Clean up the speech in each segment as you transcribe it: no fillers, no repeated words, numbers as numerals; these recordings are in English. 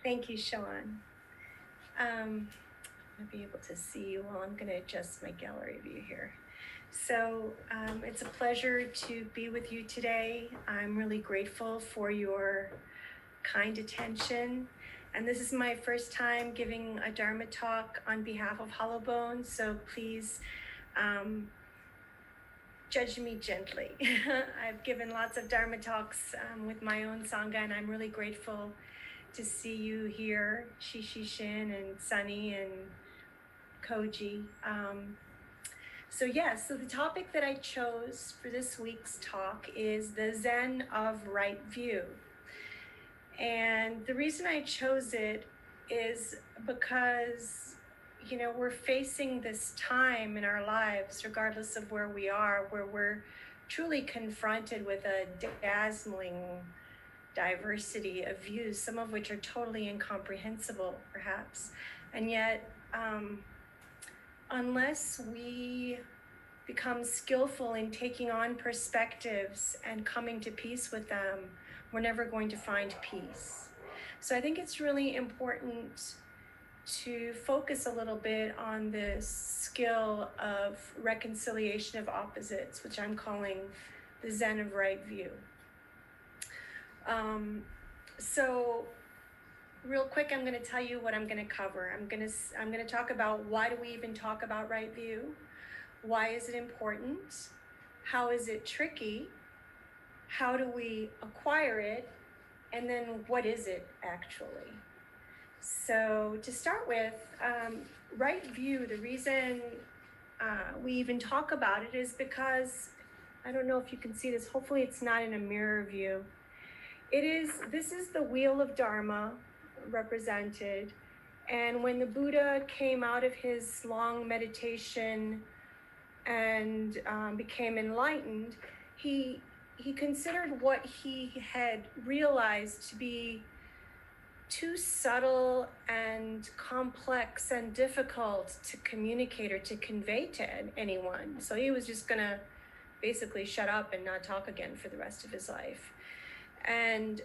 Thank you, Sean. I'll be able to see you while I'm going to adjust my gallery view here. So it's a pleasure to be with you today. I'm really grateful for your kind attention. And this is my first time giving a Dharma talk on behalf of Hollow Bones, so please judge me gently. I've given lots of Dharma talks with my own Sangha, and I'm really grateful to see you here, Shin and Sunny and Koji. So the topic that I chose for this week's talk is the Zen of Right View. And the reason I chose it is because, we're facing this time in our lives, regardless of where we are, where we're truly confronted with a dazzling diversity of views, some of which are totally incomprehensible, perhaps. And yet, unless we become skillful in taking on perspectives and coming to peace with them, we're never going to find peace. So I think it's really important to focus a little bit on this skill of reconciliation of opposites, which I'm calling the Zen of Right View. So real quick, I'm going to tell you what I'm going to cover. I'm going to talk about why do we even talk about right view? Why is it important? How is it tricky? How do we acquire it? And then what is it actually? So to start with, right view, the reason we even talk about it is because, I don't know if you can see this, hopefully it's not in a mirror view. This is the wheel of Dharma represented. And when the Buddha came out of his long meditation and became enlightened, he considered what he had realized to be too subtle and complex and difficult to communicate or to convey to anyone. So he was just going to basically shut up and not talk again for the rest of his life. And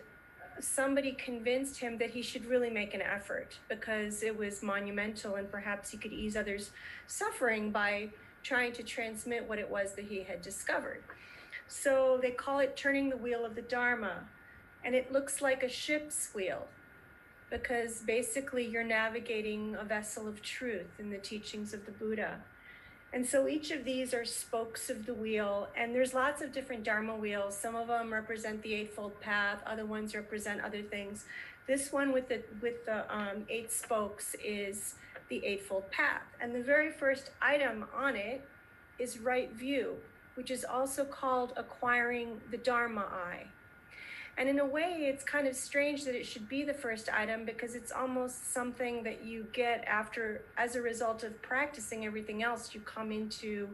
somebody convinced him that he should really make an effort because it was monumental and perhaps he could ease others' suffering by trying to transmit what it was that he had discovered. So they call it turning the wheel of the Dharma. And it looks like a ship's wheel because basically you're navigating a vessel of truth in the teachings of the Buddha. And so each of these are spokes of the wheel, and there's lots of different Dharma wheels. Some of them represent the Eightfold Path, other ones represent other things. This one with the 8 spokes is the Eightfold Path. And the very first item on it is right view, which is also called acquiring the Dharma eye. And in a way, it's kind of strange that it should be the first item because it's almost something that you get after, as a result of practicing everything else, you come into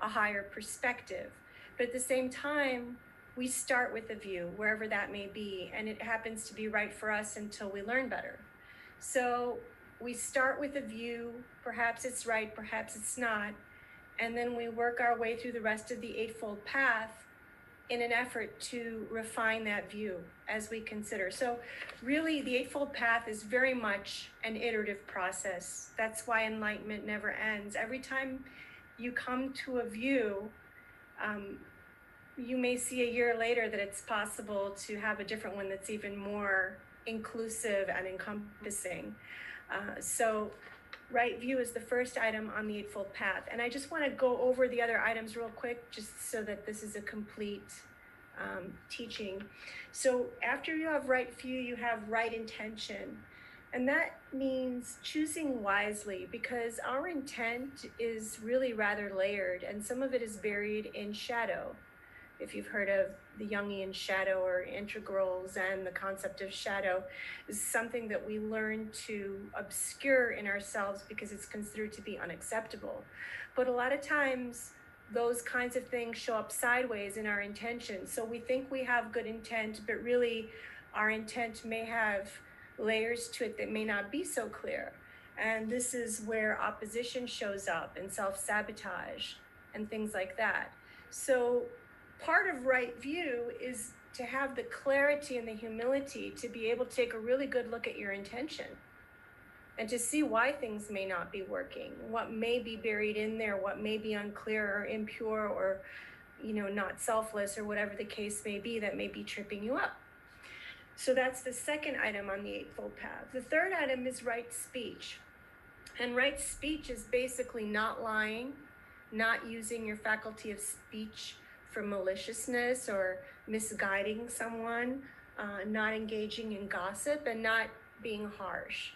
a higher perspective. But at the same time, we start with a view, wherever that may be, and it happens to be right for us until we learn better. So we start with a view, perhaps it's right, perhaps it's not, and then we work our way through the rest of the Eightfold Path in an effort to refine that view as we consider. So really, the Eightfold Path is very much an iterative process. That's why enlightenment never ends. Every time you come to a view, you may see a year later that it's possible to have a different one that's even more inclusive and encompassing. So right view is the first item on the Eightfold Path. And I just want to go over the other items real quick, just so that this is a complete teaching. So after you have right view, you have right intention. And that means choosing wisely, because our intent is really rather layered, and some of it is buried in shadow. If you've heard of the Jungian shadow or integral Zen, the concept of shadow is something that we learn to obscure in ourselves because it's considered to be unacceptable. But a lot of times, those kinds of things show up sideways in our intention. So we think we have good intent, but really our intent may have layers to it that may not be so clear. And this is where opposition shows up and self-sabotage and things like that. So part of right view is to have the clarity and the humility to be able to take a really good look at your intention and to see why things may not be working, what may be buried in there, what may be unclear or impure or, not selfless or whatever the case may be that may be tripping you up. So that's the second item on the Eightfold Path. The third item is right speech. And right speech is basically not lying, not using your faculty of speech for maliciousness or misguiding someone, not engaging in gossip, and not being harsh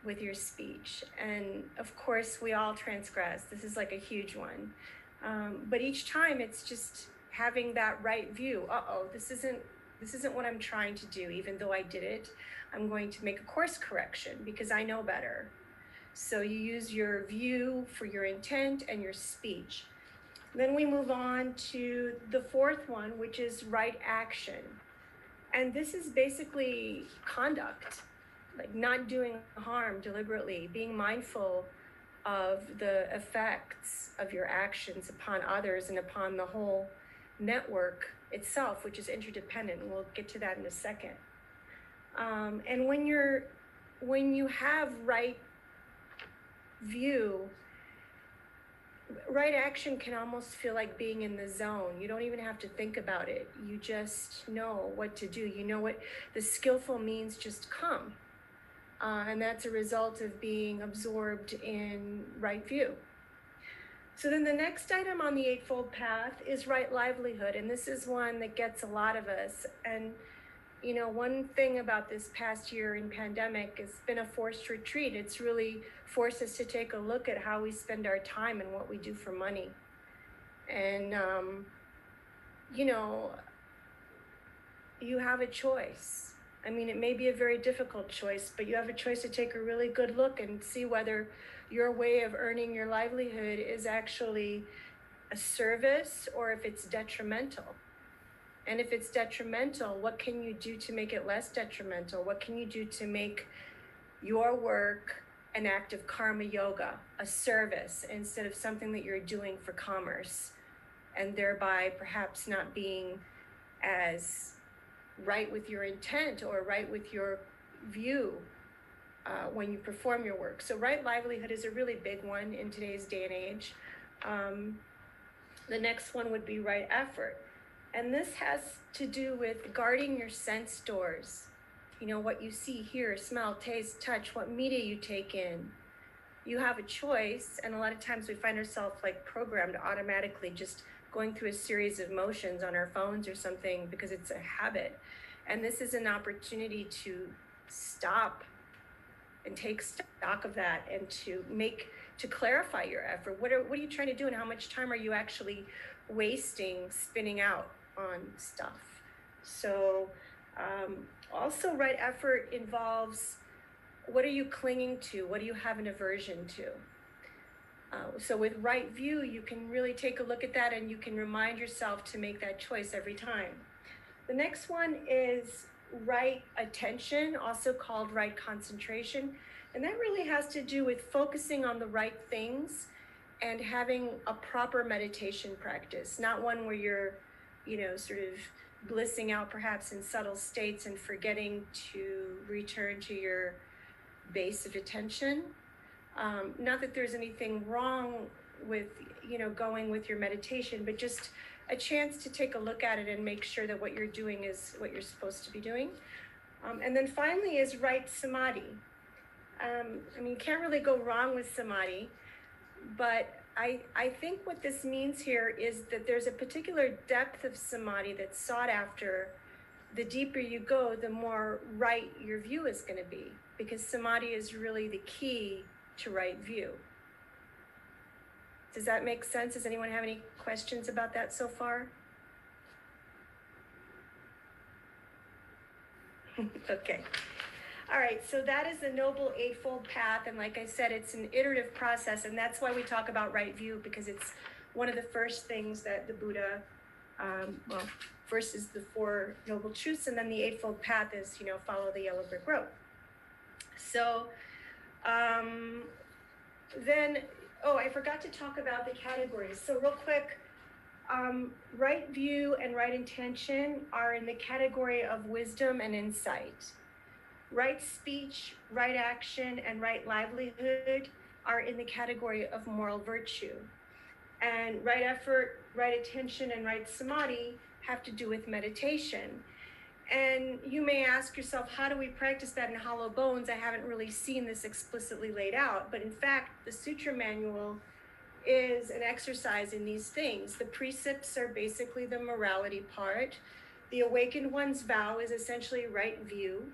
with your speech. And of course, we all transgress. This is like a huge one. But each time it's just having that right view. This isn't what I'm trying to do. Even though I did it, I'm going to make a course correction because I know better. So you use your view for your intent and your speech. Then we move on to the fourth one, which is right action. And this is basically conduct, like not doing harm deliberately, being mindful of the effects of your actions upon others and upon the whole network itself, which is interdependent. And we'll get to that in a second. And when you have right view, right action can almost feel like being in the zone. You don't even have to think about it. You just know what to do. You know what the skillful means, just come. And that's a result of being absorbed in right view. So then the next item on the Eightfold Path is right livelihood. And this is one that gets a lot of us. And, one thing about this past year in pandemic has been a forced retreat. It's really forced us to take a look at how we spend our time and what we do for money. And, you have a choice. I mean, it may be a very difficult choice, but you have a choice to take a really good look and see whether your way of earning your livelihood is actually a service or if it's detrimental. And if it's detrimental, what can you do to make it less detrimental? What can you do to make your work an act of karma yoga, a service, instead of something that you're doing for commerce, and thereby perhaps not being as right with your intent or right with your view when you perform your work. So right livelihood is a really big one in today's day and age. The next one would be right effort. And this has to do with guarding your sense doors. What you see, hear, smell, taste, touch, what media you take in. You have a choice, and a lot of times we find ourselves like programmed automatically just going through a series of motions on our phones or something because it's a habit. And this is an opportunity to stop and take stock of that and to clarify your effort. What are you trying to do, and how much time are you actually wasting spinning out on stuff? So also right effort involves, what are you clinging to? What do you have an aversion to? So with right view, you can really take a look at that and you can remind yourself to make that choice every time. The next one is right attention, also called right concentration. And that really has to do with focusing on the right things and having a proper meditation practice, not one where you're, sort of blissing out perhaps in subtle states and forgetting to return to your base of attention. Not that there's anything wrong with, going with your meditation, but just a chance to take a look at it and make sure that what you're doing is what you're supposed to be doing. And then finally is right samadhi. You can't really go wrong with samadhi, but I think what this means here is that there's a particular depth of samadhi that's sought after. The deeper you go, the more right your view is going to be, because samadhi is really the key to right view. Does that make sense? Does anyone have any questions about that so far? Okay. All right, so that is the Noble Eightfold Path, and like I said, it's an iterative process, and that's why we talk about right view, because it's one of the first things that the Buddha, first is the Four Noble Truths, and then the Eightfold Path is, follow the yellow brick road. So then, I forgot to talk about the categories. So real quick, right view and right intention are in the category of wisdom and insight. Right speech, right action, and right livelihood are in the category of moral virtue. And right effort, right attention, and right samadhi have to do with meditation. And you may ask yourself, how do we practice that in Hollow Bones? I haven't really seen this explicitly laid out, but in fact, the Sutra Manual is an exercise in these things. The precepts are basically the morality part. The Awakened One's vow is essentially right view.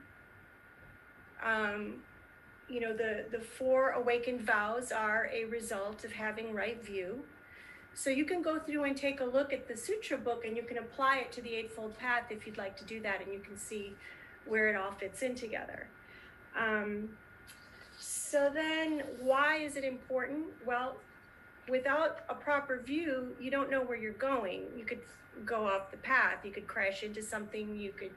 The four awakened vows are a result of having right view. So you can go through and take a look at the sutra book, and you can apply it to the Eightfold Path if you'd like to do that, and you can see where it all fits in together. So then, why is it important? Well, without a proper view, you don't know where you're going. You could go off the path, you could crash into something, you could,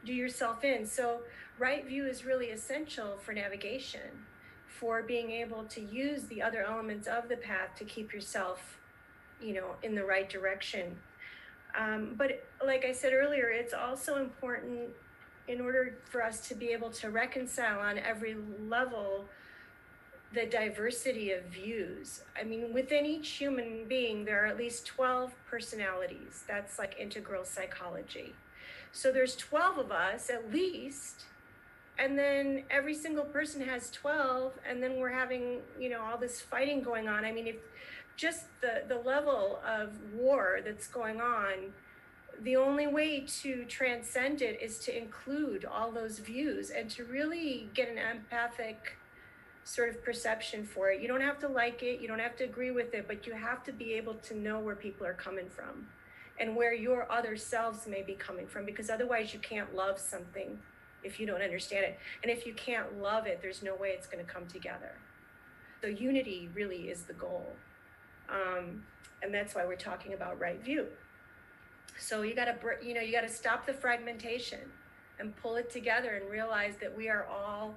do yourself in. So right view is really essential for navigation, for being able to use the other elements of the path to keep yourself, in the right direction. But like I said earlier, it's also important in order for us to be able to reconcile on every level the diversity of views. I mean, within each human being, there are at least 12 personalities. That's like integral psychology. So there's 12 of us at least, and then every single person has 12, and then we're having, all this fighting going on. I mean, if just the level of war that's going on, the only way to transcend it is to include all those views and to really get an empathic sort of perception for it. You don't have to like it, you don't have to agree with it, but you have to be able to know where people are coming from and where your other selves may be coming from, because otherwise you can't love something if you don't understand it. And if you can't love it, there's no way it's going to come together. So unity really is the goal. And that's why we're talking about right view. So you gotta stop the fragmentation and pull it together and realize that we are all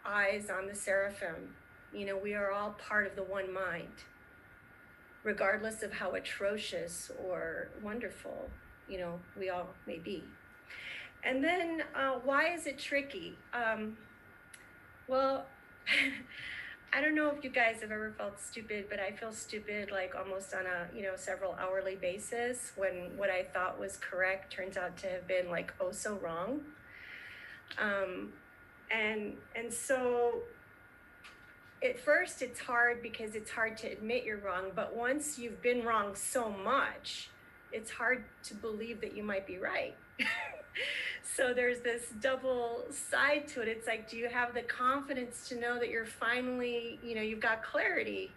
eyes on the seraphim. We are all part of the one mind, regardless of how atrocious or wonderful, we all may be. And then why is it tricky? Well, I don't know if you guys have ever felt stupid, but I feel stupid like almost on a, several hourly basis when what I thought was correct turns out to have been like, oh, so wrong. And so at first it's hard because it's hard to admit you're wrong, but once you've been wrong so much, it's hard to believe that you might be right. So there's this double side to it. It's like, do you have the confidence to know that you're finally, you've got clarity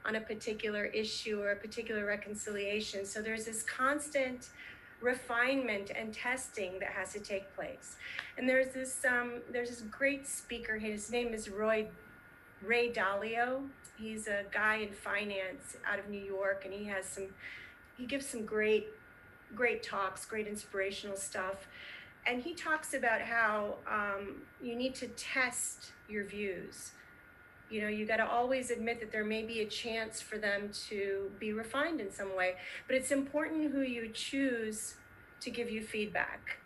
on a particular issue or a particular reconciliation? So there's this constant refinement and testing that has to take place. And there's this great speaker. His name is Ray Dalio. He's a guy in finance out of New York, and he gives some great talks, great inspirational stuff. And he talks about how you need to test your views. You got to always admit that there may be a chance for them to be refined in some way, but it's important who you choose to give you feedback.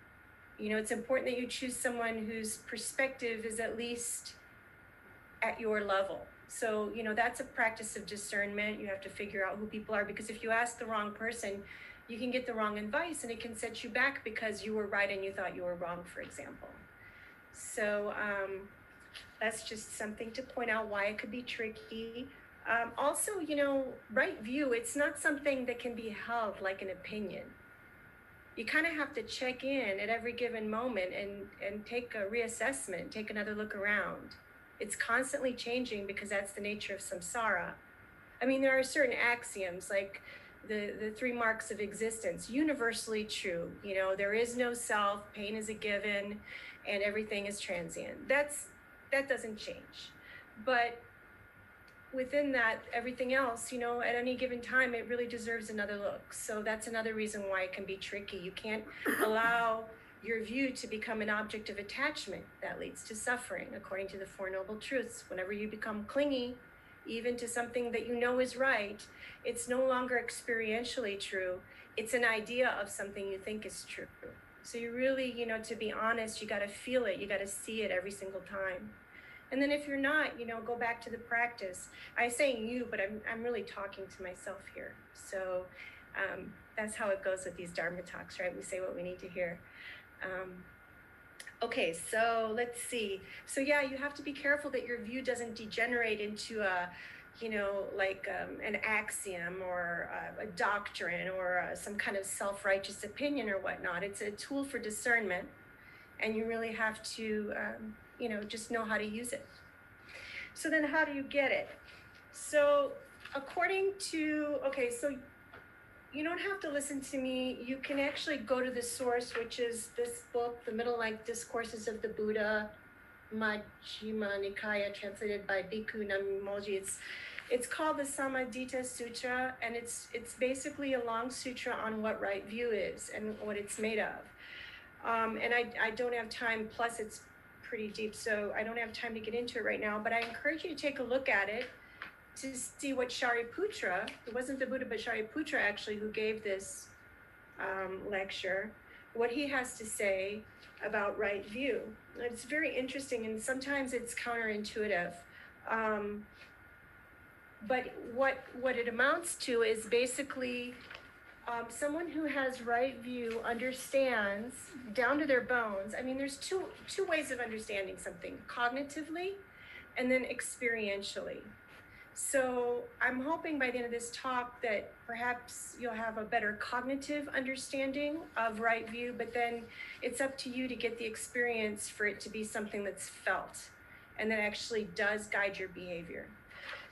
It's important that you choose someone whose perspective is at least at your level. So, that's a practice of discernment. You have to figure out who people are, because if you ask the wrong person, you can get the wrong advice and it can set you back because you were right and you thought you were wrong, for example. So that's just something to point out why it could be tricky. Also, right view, it's not something that can be held like an opinion. You kind of have to check in at every given moment and take a reassessment, take another look around. It's constantly changing because that's the nature of samsara. I mean, there are certain axioms like the 3 marks of existence, universally true. There is no self, pain is a given, and everything is transient. That doesn't change. But within that, everything else, at any given time, it really deserves another look. So that's another reason why it can be tricky. You can't allow your view to become an object of attachment. That leads to suffering, according to the Four Noble Truths. Whenever you become clingy, even to something that you know is right, it's no longer experientially true. It's an idea of something you think is true. So you really, to be honest, you got to feel it. You got to see it every single time. And then if you're not, go back to the practice. I say you, but I'm really talking to myself here. So that's how it goes with these Dharma talks, right? We say what we need to hear. Okay, so let's see. So yeah, you have to be careful that your view doesn't degenerate into a, an axiom or a doctrine or some kind of self-righteous opinion or whatnot. It's a tool for discernment, and you really have to, just know how to use it. So then how do you get it? So according to, so you don't have to listen to me. You can actually go to the source, which is this book, The Middle Length Discourses of the Buddha, Majjhima Nikaya, translated by Bhikkhu Namimoji. It's called the Sammaditha Sutra, and it's basically a long sutra on what right view is and what it's made of. And I don't have time, plus it's pretty deep, so I don't have time to get into it right now, but I encourage you to take a look at it to see what Shariputra, it wasn't the Buddha, but Shariputra actually who gave this lecture, what he has to say about right view. It's very interesting, and sometimes it's counterintuitive. But what it amounts to is basically someone who has right view understands down to their bones. I mean, there's two ways of understanding something: cognitively and then experientially. So I'm hoping by the end of this talk that perhaps you'll have a better cognitive understanding of right view, but then it's up to you to get the experience for it to be something that's felt and that actually does guide your behavior.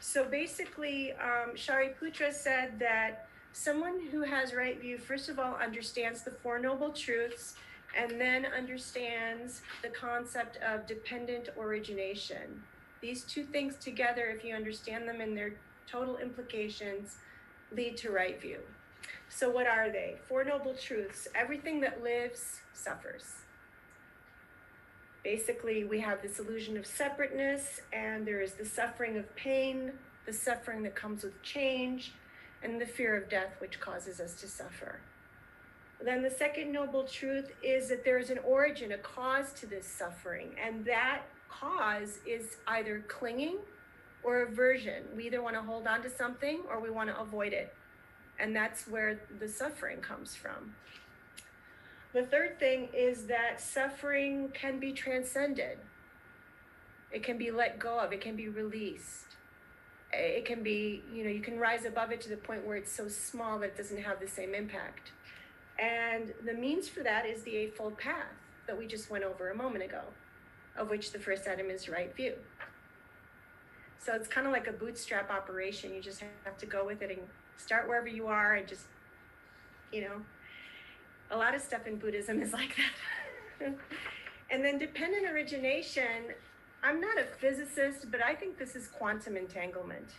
So basically, Shariputra said that someone who has right view, first of all, understands the Four Noble Truths and then understands the concept of dependent origination. These two things together, if you understand them in their total implications, lead to right view. So what are they? Four Noble Truths. Everything that lives suffers. Basically, we have this illusion of separateness, and there is the suffering of pain, the suffering that comes with change, and the fear of death, which causes us to suffer. Then the second noble truth is that there is an origin, a cause to this suffering, and that cause is either clinging or aversion. We either want to hold on to something or we want to avoid it. And that's where the suffering comes from. The third thing is that suffering can be transcended. It can be let go of, it can be released. It can be, you can rise above it to the point where it's so small that it doesn't have the same impact. And the means for that is the Eightfold Path that we just went over a moment ago, of which the first item is right view. So it's kind of like a bootstrap operation. You just have to go with it and start wherever you are and just, a lot of stuff in Buddhism is like that. And then dependent origination, I'm not a physicist, but I think this is quantum entanglement.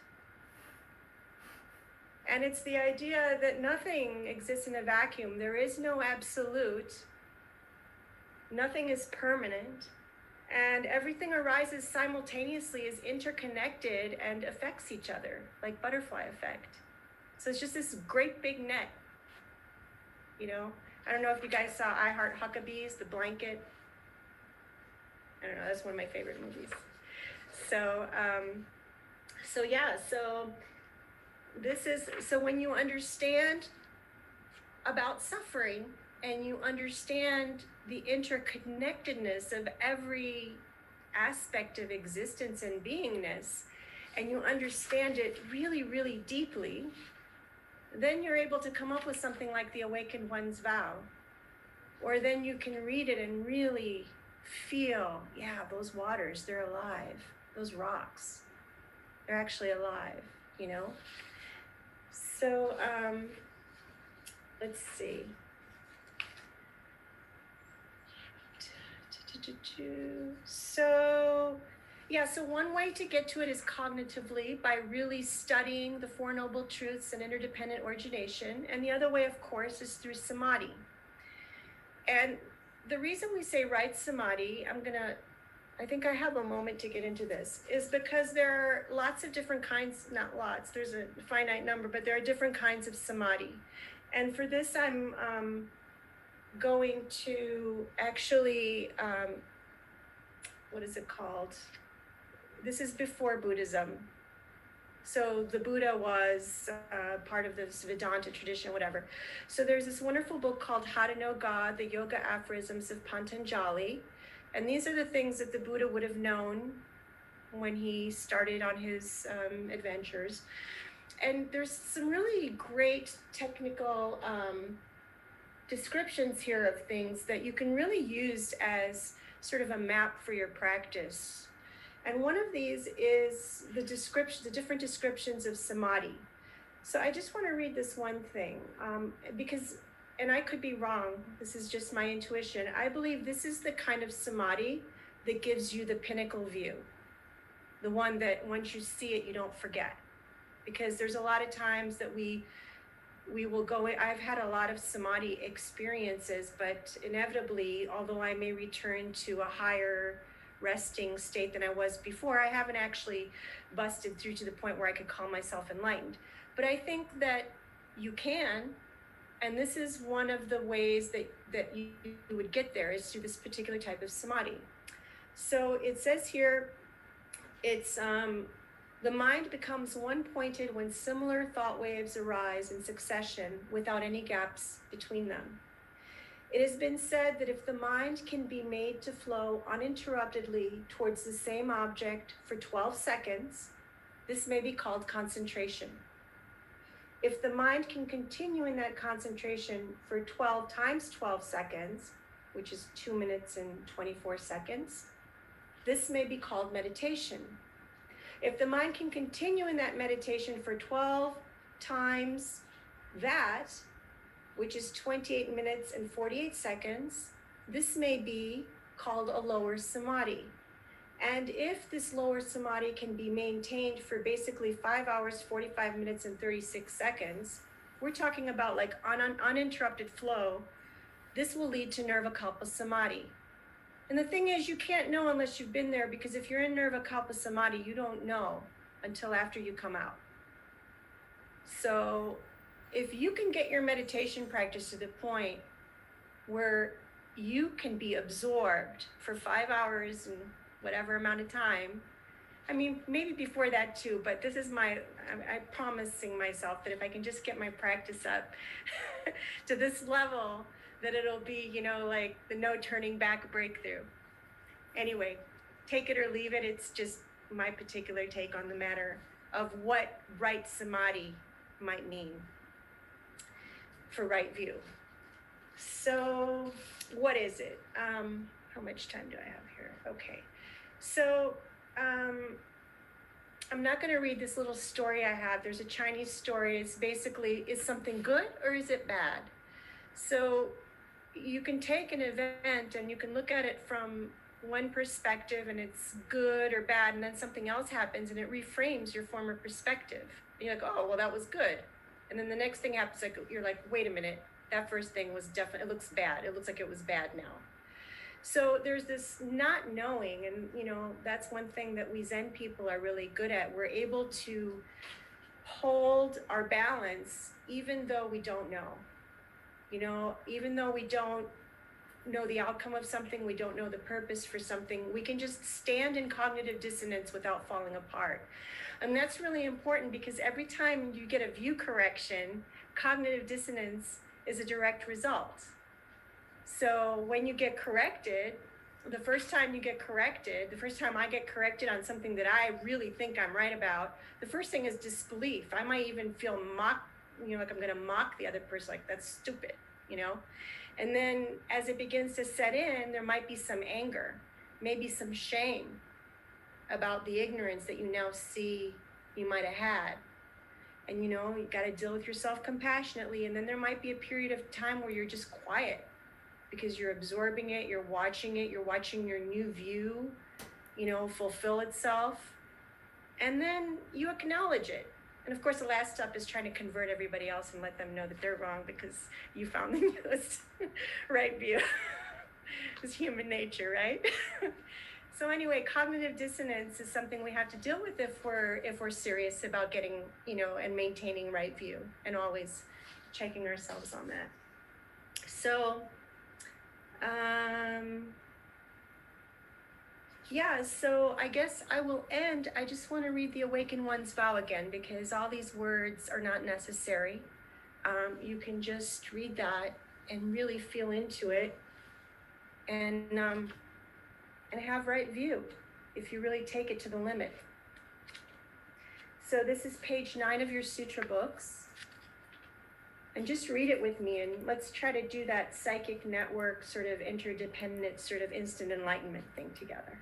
And it's the idea that nothing exists in a vacuum. There is no absolute. Nothing is permanent. And everything arises simultaneously, is interconnected and affects each other, like butterfly effect. So it's just this great big net. I don't know if you guys saw I Heart Huckabees, the blanket. I don't know, that's one of my favorite movies. So when you understand about suffering and you understand the interconnectedness of every aspect of existence and beingness, and you understand it really, really deeply, then you're able to come up with something like the Awakened One's Vow. Or then you can read it and really feel, those waters, they're alive. Those rocks, they're actually alive, So, let's see. So one way to get to it is cognitively, by really studying the Four Noble Truths and interdependent origination. And the other way, of course, is through samadhi. And the reason we say right samadhi, I'm going to I think I have a moment to get into this, is because there are lots of different kinds, not lots, there's a finite number, but there are different kinds of samadhi. And for this, I'm going to actually, what is it called? This is before Buddhism. So the Buddha was part of this Vedanta tradition, whatever. So there's this wonderful book called How to Know God, the Yoga Aphorisms of Patanjali. And these are the things that the Buddha would have known when he started on his adventures. And there's some really great technical descriptions here of things that you can really use as sort of a map for your practice. And one of these is the different descriptions of samadhi. So I just want to read this one thing, because, and I could be wrong, this is just my intuition. I believe this is the kind of samadhi that gives you the pinnacle view. The one that once you see it, you don't forget. Because there's a lot of times that we will go in. I've had a lot of samadhi experiences, but inevitably, although I may return to a higher resting state than I was before, I haven't actually busted through to the point where I could call myself enlightened. But I think that you can, and this is one of the ways that you would get there, is through this particular type of samadhi. So it says here, it's the mind becomes one-pointed when similar thought waves arise in succession without any gaps between them. It has been said that if the mind can be made to flow uninterruptedly towards the same object for 12 seconds, this may be called concentration. If the mind can continue in that concentration for 12 times 12 seconds, which is 2 minutes and 24 seconds, this may be called meditation. If the mind can continue in that meditation for 12 times that, which is 28 minutes and 48 seconds, this may be called a lower samadhi. And if this lower samadhi can be maintained for basically 5 hours, 45 minutes, and 36 seconds, we're talking about like uninterrupted flow, this will lead to Nirvikalpa Samadhi. And the thing is, you can't know unless you've been there, because if you're in Nirvikalpa Samadhi, you don't know until after you come out. So if you can get your meditation practice to the point where you can be absorbed for 5 hours and whatever amount of time, I mean, maybe before that too, but this is I'm promising myself that if I can just get my practice up to this level, that it'll be, like the no turning back breakthrough. Anyway, take it or leave it. It's just my particular take on the matter of what right samadhi might mean for right view. So what is it? How much time do I have here? Okay. So I'm not going to read this little story I have. There's a Chinese story. It's basically, is something good or is it bad? So you can take an event and you can look at it from one perspective and it's good or bad, and then something else happens and it reframes your former perspective. And you're like, oh, well, that was good. And then the next thing happens, like you're like, wait a minute, that first thing was definitely, it looks bad. It looks like it was bad now. So there's this not knowing, and that's one thing that we Zen people are really good at. We're able to hold our balance even though we don't know. Even though we don't know the outcome of something, we don't know the purpose for something, we can just stand in cognitive dissonance without falling apart. And that's really important, because every time you get a view correction, cognitive dissonance is a direct result. So when you get corrected, the first time I get corrected on something that I really think I'm right about, the first thing is disbelief. I might even feel mocked, like I'm going to mock the other person, like that's stupid, And then as it begins to set in, there might be some anger, maybe some shame about the ignorance that you now see you might have had. And you got to deal with yourself compassionately. And then there might be a period of time where you're just quiet, because you're absorbing it, you're watching your new view, fulfill itself. And then you acknowledge it. And of course, the last step is trying to convert everybody else and let them know that they're wrong because you found the newest right view. It's human nature, right? So anyway, cognitive dissonance is something we have to deal with if we're serious about getting, and maintaining right view, and always checking ourselves on that. So, so I guess I will end. I just want to read the Awakened One's vow again, because all these words are not necessary. You can just read that and really feel into it, and have right view if you really take it to the limit. So this is page 9 of your sutra books. And just read it with me, and let's try to do that psychic network sort of interdependent sort of instant enlightenment thing together.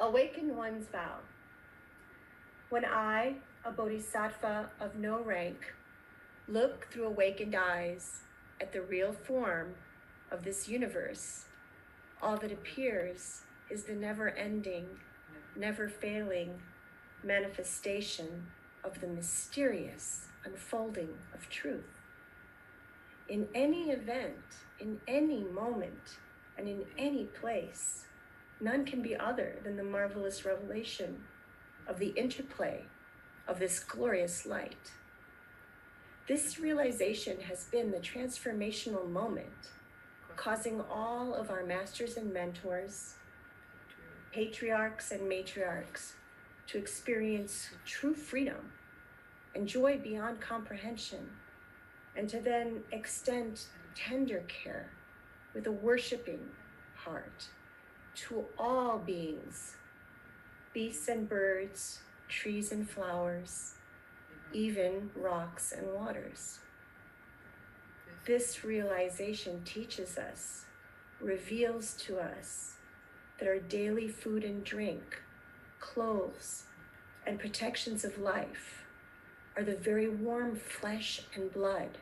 Awakened One's vow. When I, a bodhisattva of no rank, look through awakened eyes at the real form of this universe, all that appears is the never-ending, never-failing manifestation of the mysterious unfolding of truth. In any event, in any moment, and in any place, none can be other than the marvelous revelation of the interplay of this glorious light. This realization has been the transformational moment, causing all of our masters and mentors, patriarchs and matriarchs, to experience true freedom and joy beyond comprehension, and to then extend tender care with a worshiping heart to all beings, beasts and birds, trees and flowers, even rocks and waters. This realization teaches us, reveals to us, that our daily food and drink, clothes, and protections of life are the very warm flesh and blood,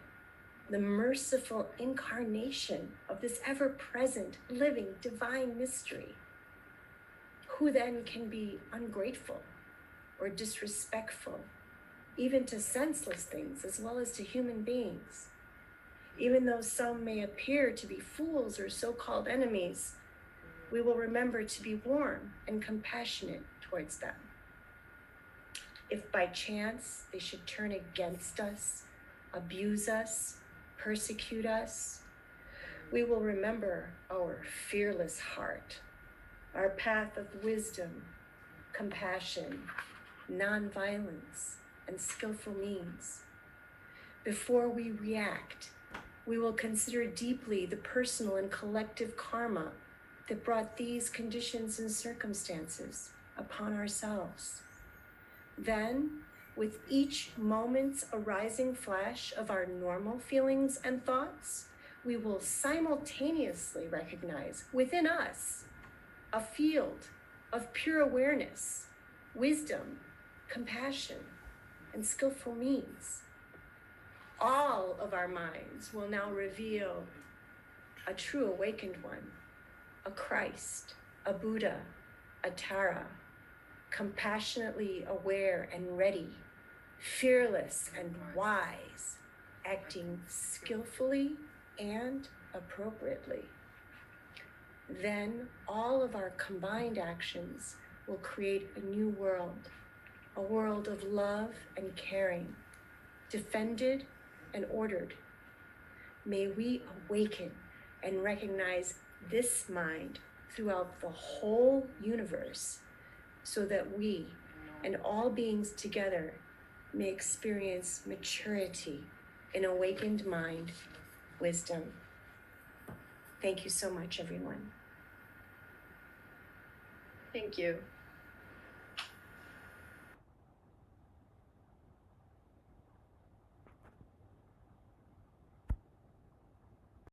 the merciful incarnation of this ever-present, living, divine mystery. Who then can be ungrateful or disrespectful, even to senseless things as well as to human beings? Even though some may appear to be fools or so-called enemies, we will remember to be warm and compassionate towards them. If by chance they should turn against us, abuse us, persecute us, we will remember our fearless heart, our path of wisdom, compassion, nonviolence, and skillful means. Before we react, we will consider deeply the personal and collective karma that brought these conditions and circumstances upon ourselves. Then, with each moment's arising flash of our normal feelings and thoughts, we will simultaneously recognize within us a field of pure awareness, wisdom, compassion, and skillful means. All of our minds will now reveal a true awakened one, a Christ, a Buddha, a Tara, compassionately aware and ready, fearless and wise, acting skillfully and appropriately. Then all of our combined actions will create a new world, a world of love and caring, defended and ordered. May we awaken and recognize this mind throughout the whole universe, so that we and all beings together may experience maturity in awakened mind, wisdom. Thank you so much, everyone. Thank you.